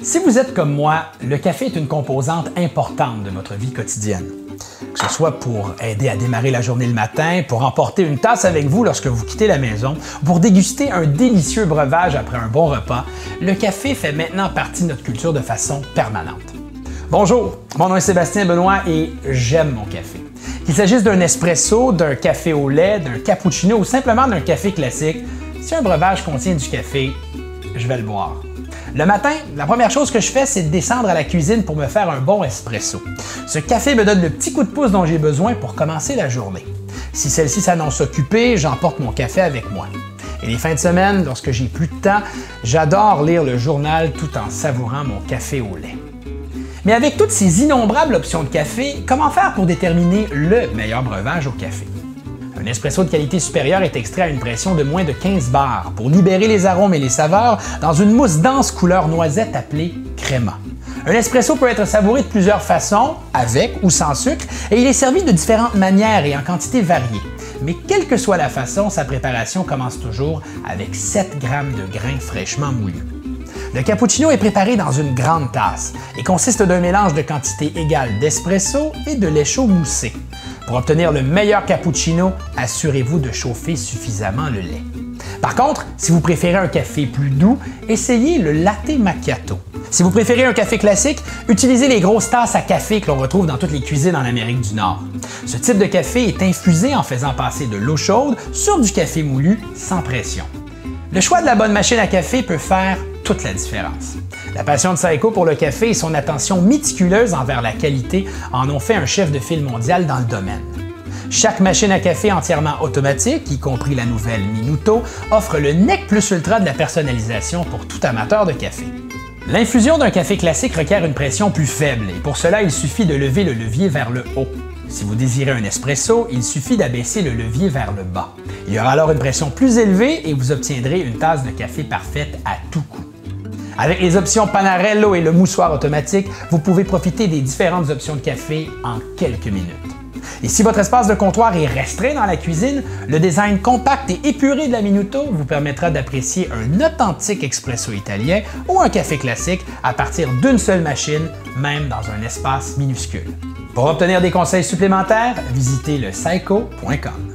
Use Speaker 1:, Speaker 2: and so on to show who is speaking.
Speaker 1: Si vous êtes comme moi, le café est une composante importante de votre vie quotidienne. Que ce soit pour aider à démarrer la journée le matin, pour emporter une tasse avec vous lorsque vous quittez la maison, ou pour déguster un délicieux breuvage après un bon repas, le café fait maintenant partie de notre culture de façon permanente. Bonjour, mon nom est Sébastien Benoît et j'aime mon café. Qu'il s'agisse d'un espresso, d'un café au lait, d'un cappuccino ou simplement d'un café classique, si un breuvage contient du café, je vais le boire. Le matin, la première chose que je fais, c'est de descendre à la cuisine pour me faire un bon espresso. Ce café me donne le petit coup de pouce dont j'ai besoin pour commencer la journée. Si celle-ci s'annonce occupée, j'emporte mon café avec moi. Et les fins de semaine, lorsque j'ai plus de temps, j'adore lire le journal tout en savourant mon café au lait. Mais avec toutes ces innombrables options de café, comment faire pour déterminer le meilleur breuvage au café? Un espresso de qualité supérieure est extrait à une pression de moins de 15 bars pour libérer les arômes et les saveurs dans une mousse dense couleur noisette appelée créma. Un espresso peut être savouré de plusieurs façons, avec ou sans sucre, et il est servi de différentes manières et en quantité variée. Mais quelle que soit la façon, sa préparation commence toujours avec 7 g de grains fraîchement moulus. Le cappuccino est préparé dans une grande tasse et consiste d'un mélange de quantité égale d'espresso et de lait chaud moussé. Pour obtenir le meilleur cappuccino, assurez-vous de chauffer suffisamment le lait. Par contre, si vous préférez un café plus doux, essayez le latte macchiato. Si vous préférez un café classique, utilisez les grosses tasses à café que l'on retrouve dans toutes les cuisines en Amérique du Nord. Ce type de café est infusé en faisant passer de l'eau chaude sur du café moulu sans pression. Le choix de la bonne machine à café peut faire toute la différence. La passion de Saeco pour le café et son attention méticuleuse envers la qualité en ont fait un chef de file mondial dans le domaine. Chaque machine à café entièrement automatique, y compris la nouvelle Minuto, offre le nec plus ultra de la personnalisation pour tout amateur de café. L'infusion d'un café classique requiert une pression plus faible et pour cela, il suffit de lever le levier vers le haut. Si vous désirez un espresso, il suffit d'abaisser le levier vers le bas. Il y aura alors une pression plus élevée et vous obtiendrez une tasse de café parfaite à tout coup. Avec les options Panarello et le moussoir automatique, vous pouvez profiter des différentes options de café en quelques minutes. Et si votre espace de comptoir est restreint dans la cuisine, le design compact et épuré de la Minuto vous permettra d'apprécier un authentique espresso italien ou un café classique à partir d'une seule machine, même dans un espace minuscule. Pour obtenir des conseils supplémentaires, visitez le saeco.com.